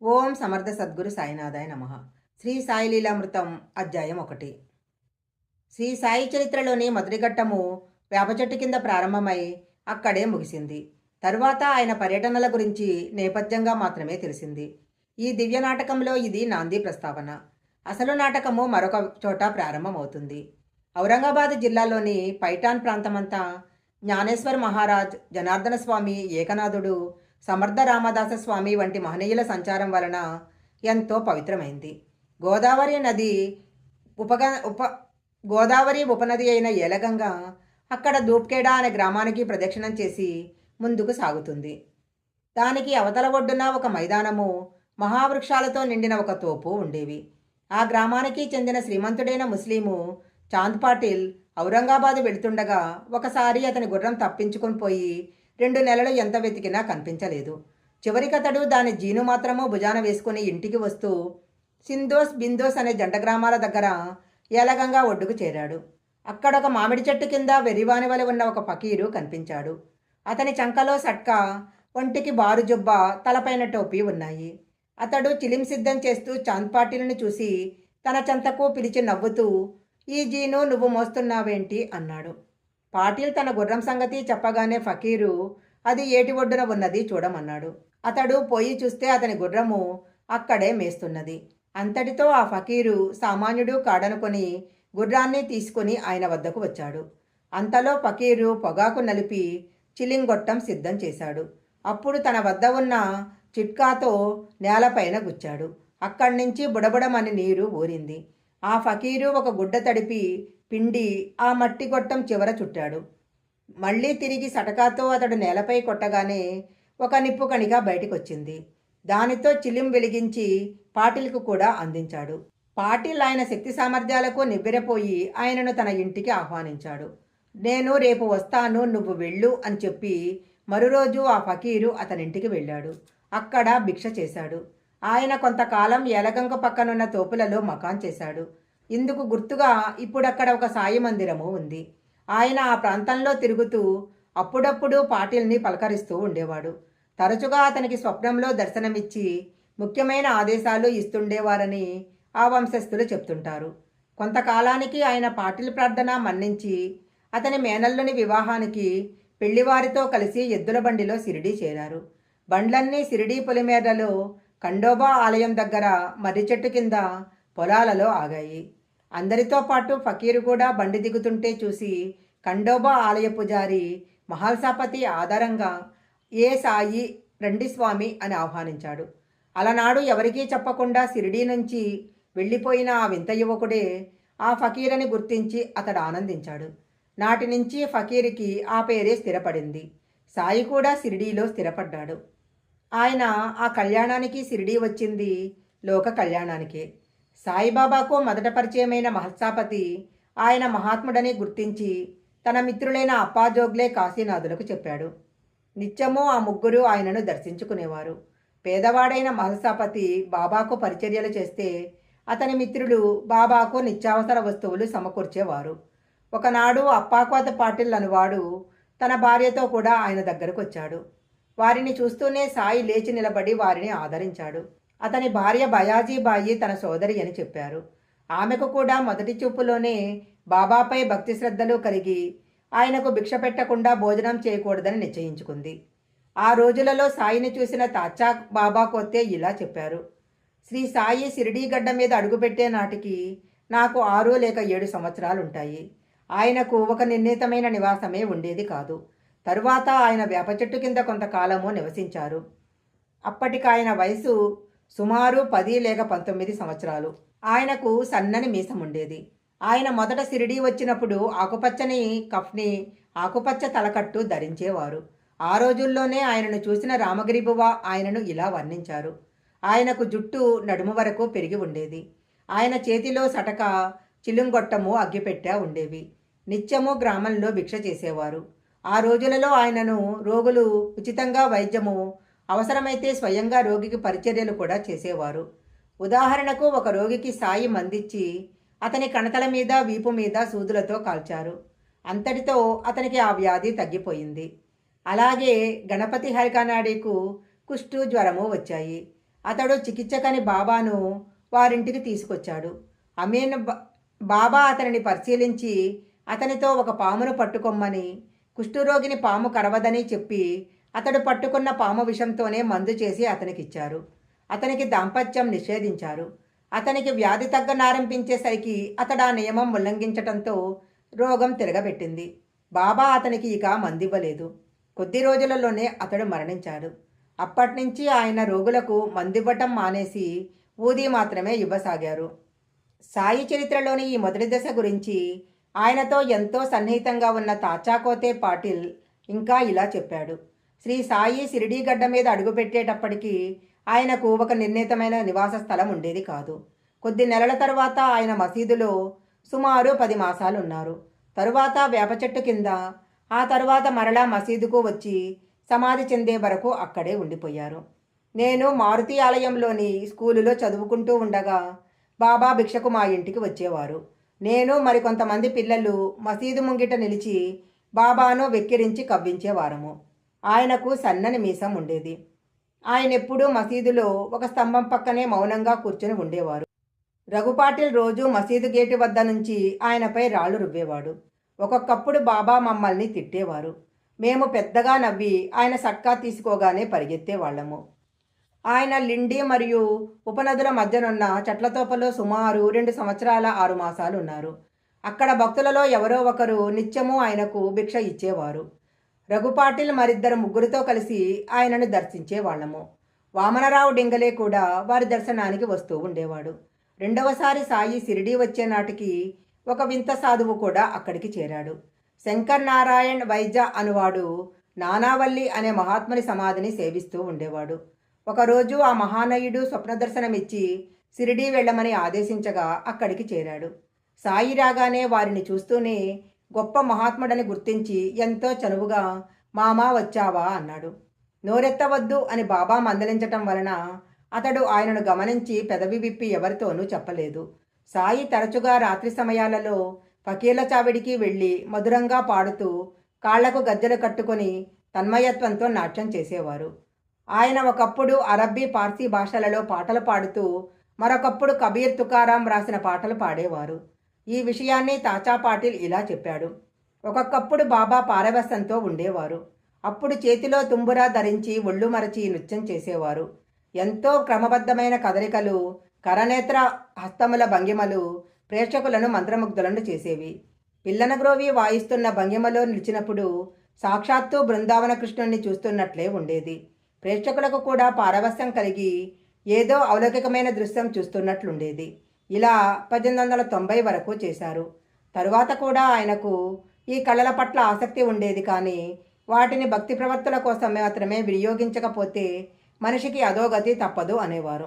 ఓం సమర్థ సద్గురు సాయినాథాయ నమః. శ్రీ సాయి లీలామృతం అధ్యాయం 1. శ్రీ సాయి చరిత్రలోని మొదటి ఘట్టము వేప చెట్టు కింద ప్రారంభమై అక్కడే ముగిసింది. తరువాత ఆయన పర్యటనల గురించి నేపథ్యంగా మాత్రమే తెలిసింది. ఈ దివ్య నాటకంలో ఇది నాంది ప్రస్తావన. అసలు నాటకము మరొక చోట ప్రారంభమవుతుంది. ఔరంగాబాద్ జిల్లాలోని పైఠాన్ ప్రాంతమంతా జ్ఞానేశ్వర్ మహారాజ్, జనార్దన స్వామి, ఏకనాథుడు, సమర్థ రామదాస స్వామి వంటి మహనీయుల సంచారం వలన ఎంతో పవిత్రమైంది. గోదావరి నది గోదావరి ఉపనది అయిన ఏలగంగ అక్కడ దూప్కేడా అనే గ్రామానికి ప్రదక్షిణం చేసి ముందుకు సాగుతుంది. దానికి అవతల ఒడ్డున ఒక మైదానము, మహావృక్షాలతో నిండిన ఒక తోపు ఉండేవి. ఆ గ్రామానికి చెందిన శ్రీమంతుడైన ముస్లిము చాంద్ పాటిల్ ఔరంగాబాదు వెళుతుండగా ఒకసారి అతని గుర్రం తప్పించుకొని పోయి 2 నెలలు ఎంత వెతికినా కనిపించలేదు. చివరికతడు దాని జీను మాత్రము భుజాన వేసుకుని ఇంటికి వస్తూ సిందోస్ బిందోస్ అనే జంట గ్రామాల దగ్గర ఏలగంగా ఒడ్డుకు చేరాడు. అక్కడ ఒక మామిడి చెట్టు కింద వెర్రివాని వలె ఉన్న ఒక ఫకీరు కనిపించాడు. అతని చంకలో సట్కా, ఒంటికి బారు జుబ్బ, తలపైన టోపీ ఉన్నాయి. అతడు చిలిం సిద్ధం చేస్తూ చాంద్ పాటిల్ని చూసి తన చెంతకు పిలిచి నవ్వుతూ, "ఈ జీను నువ్వు మోస్తున్నావేంటి?" అన్నాడు. పాటిల్ తన గుర్రం సంగతి చెప్పగానే ఫకీరు అది ఏటి ఒడ్డున ఉన్నది చూడమన్నాడు. అతడు పోయి చూస్తే అతని గుర్రము అక్కడే మేస్తున్నది. అంతటితో ఆ ఫకీరు సామాన్యుడు కాడనుకొని గుర్రాన్ని తీసుకుని ఆయన వద్దకు వచ్చాడు. అంతలో ఫకీరు పొగాకు నలిపి చిలింగొట్టం సిద్ధం చేశాడు. అప్పుడు తన వద్ద ఉన్న చిట్కాతో నేలపైన గుచ్చాడు. అక్కడి నుంచి బుడబుడమని నీరు ఊరింది. ఆ ఫకీరు ఒక గుడ్డ తడిపి పిండి ఆ మట్టి గొట్టం చివర చుట్టాడు. మళ్ళీ తిరిగి సటకాతో అతడు నేలపై కొట్టగానే ఒక నిప్పు కణిక బయటికొచ్చింది. దానితో చిలిం వెలిగించి పాటిల్కు కూడా అందించాడు. పాటిల్ ఆయన శక్తి సామర్థ్యాలకు నివ్వెరపోయి ఆయనను తన ఇంటికి ఆహ్వానించాడు. "నేను రేపు వస్తాను, నువ్వు వెళ్ళు" అని చెప్పి మరురోజు ఆ ఫకీరు అతనింటికి వెళ్ళాడు. అక్కడ భిక్ష చేశాడు. ఆయన కొంతకాలం ఏలగంగ పక్కనున్న తోపులలో మకాన్ చేశాడు. ఇందుకు గుర్తుగా ఇప్పుడక్కడ ఒక సాయి మందిరము ఉంది. ఆయన ఆ ప్రాంతంలో తిరుగుతూ అప్పుడప్పుడు పాటిల్ని పలకరిస్తూ ఉండేవాడు. తరచుగా అతనికి స్వప్నంలో దర్శనమిచ్చి ముఖ్యమైన ఆదేశాలు ఇస్తుండేవారని ఆ వంశస్థులు చెప్తుంటారు. కొంతకాలానికి ఆయన పాటిల్ ప్రార్థన మన్నించి అతని మేనల్లుని వివాహానికి పెళ్లివారితో కలిసి ఎద్దుల బండిలో సిరిడీ చేరారు. బండ్లన్నీ సిరిడీ పొలిమేరలో ఖండోబా ఆలయం దగ్గర మర్రి చెట్టు కింద పొలాలలో ఆగాయి. అందరితో పాటు ఫకీరు కూడా బండి దిగుతుంటే చూసి ఖండోబా ఆలయ పుజారి మహల్సాపతి ఆధారంగా, "ఏ సాయి, రండి స్వామి" అని ఆహ్వానించాడు. అలనాడు ఎవరికీ చెప్పకుండా సిరిడీ నుంచి వెళ్ళిపోయిన ఆ వింత యువకుడే ఆ ఫకీరని గుర్తించి అతడు ఆనందించాడు. నాటి నుంచి ఫకీరికి ఆ పేరే స్థిరపడింది. సాయి కూడా సిరిడీలో స్థిరపడ్డాడు. ఆయన ఆ కళ్యాణానికి సిరిడీ వచ్చింది లోక కళ్యాణానికే. సాయిబాబాకు మొదట పరిచయమైన మహల్సాపతి ఆయన మహాత్ముడని గుర్తించి తన మిత్రులైన అప్పాజోగ్లే కాశీనాథులకు చెప్పాడు. నిత్యము ఆ ముగ్గురు ఆయనను దర్శించుకునేవారు. పేదవాడైన మహల్సాపతి బాబాకు పరిచర్యలు చేస్తే అతని మిత్రులు బాబాకు నిత్యావసర వస్తువులు సమకూర్చేవారు. ఒకనాడు అప్పాకోత పాటిల్ అనువాడు తన భార్యతో కూడా ఆయన దగ్గరకు వచ్చాడు. వారిని చూస్తూనే సాయి లేచి నిలబడి వారిని ఆదరించాడు. అతని భార్య బయాజీబాయి తన సోదరి అని చెప్పారు. ఆమెకు కూడా మొదటి చూపులోనే బాబాపై భక్తి శ్రద్ధలు కలిగి ఆయనకు భిక్ష పెట్టకుండా భోజనం చేయకూడదని నిశ్చయించుకుంది. ఆ రోజులలో సాయిని చూసిన తాచా బాబా కొత్తే ఇలా చెప్పారు: "శ్రీ సాయి సిరిడీ గడ్డ మీద అడుగుపెట్టే నాటికి నాకు 6 లేక 7 సంవత్సరాలుంటాయి. ఆయనకు ఒక నిర్ణీతమైన నివాసమే ఉండేది కాదు. తరువాత ఆయన వేప చెట్టు కింద కొంతకాలము నివసించారు. అప్పటికాయన వయసు సుమారు 10 లేక 19 సంవత్సరాలు. ఆయనకు సన్నని మీసం ఉండేది. ఆయన మొదట సిరిడీ వచ్చినప్పుడు ఆకుపచ్చని కఫ్ని, ఆకుపచ్చ తలకట్టు ధరించేవారు. ఆ రోజుల్లోనే ఆయనను చూసిన రామగిరిబువ ఆయనను ఇలా వర్ణించారు: ఆయనకు జుట్టు నడుము వరకు పెరిగి ఉండేది. ఆయన చేతిలో సటక, చిలుంగొట్టము, అగ్గిపెట్టె ఉండేవి. నిత్యము గ్రామంలో భిక్ష చేసేవారు. ఆ రోజులలో ఆయనను రోగులు ఉచితంగా వైద్యము, అవసరమైతే స్వయంగా రోగికి పరిచర్యలు కూడా చేసేవారు. ఉదాహరణకు ఒక రోగికి సాయి మందిచ్చి అతని కణతల మీద, వీపు మీద సూదులతో కాల్చారు. అంతటితో అతనికి ఆ వ్యాధి తగ్గిపోయింది. అలాగే గణపతి హరికానాడికు కుష్టు, జ్వరము వచ్చాయి. అతడు చికిత్సకని బాబాను వారింటికి తీసుకొచ్చాడు. అమీన్ బాబా అతనిని పరిశీలించి అతనితో ఒక పామును పట్టుకొమ్మని, కుష్ఠురోగిని పాము కరవదని చెప్పి అతడు పట్టుకున్న పాము విషంతోనే మందు చేసి అతనికిచ్చారు. అతనికి దాంపత్యం నిషేధించారు. అతనికి వ్యాధి తగ్గనారంభించేసరికి అతడు ఆ నియమం ఉల్లంఘించటంతో రోగం తిరగబెట్టింది. బాబా అతనికి ఇక మందివ్వలేదు. కొద్ది రోజులలోనే అతడు మరణించాడు. అప్పటినుంచి ఆయన రోగులకు మందివ్వటం మానేసి ఊదీ మాత్రమే ఇవ్వసాగారు. సాయి చరిత్రలోని ఈ మొదటి దశ గురించి ఆయనతో ఎంతో సన్నిహితంగా ఉన్న తాచాకోతే పాటిల్ ఇంకా ఇలా చెప్పాడు. శ్రీ సాయి షిరిడీ గడ్డ మీద అడుగుపెట్టేటప్పటికీ ఆయనకు ఒక నిర్ణీతమైన నివాస స్థలం ఉండేది కాదు. కొద్ది నెలల తరువాత ఆయన మసీదులో సుమారు 10 మాసాలు ఉన్నారు. తరువాత వేప చెట్టు కింద, ఆ తరువాత మరలా మసీదుకు వచ్చి సమాధి చెందే వరకు అక్కడే ఉండిపోయారు. నేను మారుతి ఆలయంలోని స్కూలులో చదువుకుంటూ ఉండగా బాబా భిక్షకు మా ఇంటికి వచ్చేవారు. నేను మరికొంతమంది పిల్లలు మసీదు ముంగిట నిలిచి బాబాను వెక్కిరించి కవ్వించేవారము. ఆయనకు సన్నని మీసం ఉండేది. ఆయన ఎప్పుడూ మసీదులో ఒక స్తంభం పక్కనే మౌనంగా కూర్చొని ఉండేవారు. రఘుపాటిల్ రోజు మసీదు గేటు వద్ద నుంచి ఆయనపై రాళ్లు రువ్వేవాడు. ఒక్కొక్కప్పుడు బాబా మమ్మల్ని తిట్టేవారు. మేము పెద్దగా నవ్వి ఆయన సట్కా తీసుకోగానే పరిగెత్తేవాళ్లము. ఆయన లిండి మరియు ఉపనదుల మధ్యనున్న చెట్లతోపలో సుమారు 2 సంవత్సరాల 6 మాసాలు ఉన్నారు. అక్కడ భక్తులలో ఎవరో ఒకరు నిత్యము ఆయనకు భిక్ష ఇచ్చేవారు. రఘుపాటిల్ మరిద్దరు ముగ్గురితో కలిసి ఆయనను దర్శించేవాళ్లము. వామనరావు డింగలే కూడా వారి దర్శనానికి వస్తూ ఉండేవాడు. రెండవసారి సాయి షిరిడీ వచ్చే నాటికి ఒక వింత సాధువు కూడా అక్కడికి చేరాడు. శంకర్ నారాయణ్ వైద్య అనువాడు నానావల్లి అనే మహాత్ముని సమాధిని సేవిస్తూ ఉండేవాడు. ఒకరోజు ఆ మహానయుడు స్వప్నదర్శనమిచ్చి షిరిడీ వెళ్ళమని ఆదేశించగా అక్కడికి చేరాడు. సాయి రాగానే వారిని చూస్తూనే గొప్ప మహాత్ముడని గుర్తించి ఎంతో చనువుగా మామా వచ్చావా అన్నాడు. నోరెత్తవద్దు అని బాబా మందలించటం వలన అతడు ఆయనను గమనించి పెదవి విప్పి ఎవరితోనూ చెప్పలేదు. సాయి తరచుగా రాత్రి సమయాలలో ఫకీర్ల చావిడికి వెళ్ళి మధురంగా పాడుతూ కాళ్లకు గజ్జెలు కట్టుకొని తన్మయత్వంతో నాట్యం చేసేవారు. ఆయన ఒకప్పుడు అరబ్బీ పార్సీ భాషలలో పాటలు పాడుతూ మరొకప్పుడు కబీర్ తుకారాం రాసిన పాటలు పాడేవారు. ఈ విషయాన్ని తాచా పాటిల్ ఇలా చెప్పాడు. ఒక్కొక్కప్పుడు బాబా పారవస్యంతో ఉండేవారు. అప్పుడు చేతిలో తుంబురా ధరించి ఒళ్ళు మరచి నృత్యం చేసేవారు. ఎంతో క్రమబద్ధమైన కదలికలు, కరనేత్ర హస్తముల భంగిమలు ప్రేక్షకులను మంత్రముగ్ధులను చేసేవి. పిల్లనగ్రోవి వాయిస్తున్న భంగిమలో నిలిచినప్పుడు సాక్షాత్తు బృందావన కృష్ణుణ్ణి చూస్తున్నట్లే ఉండేది. ప్రేక్షకులకు కూడా పారవస్యం కలిగి ఏదో అలౌకికమైన దృశ్యం చూస్తున్నట్లుండేది. ఇలా 1890 వరకు చేశారు. తరువాత కూడా ఆయనకు ఈ కళల పట్ల ఆసక్తి ఉండేది, కానీ వాటిని భక్తి ప్రవర్తన కోసం మాత్రమే వినియోగించకపోతే మనిషికి అధోగతి తప్పదు అనేవారు.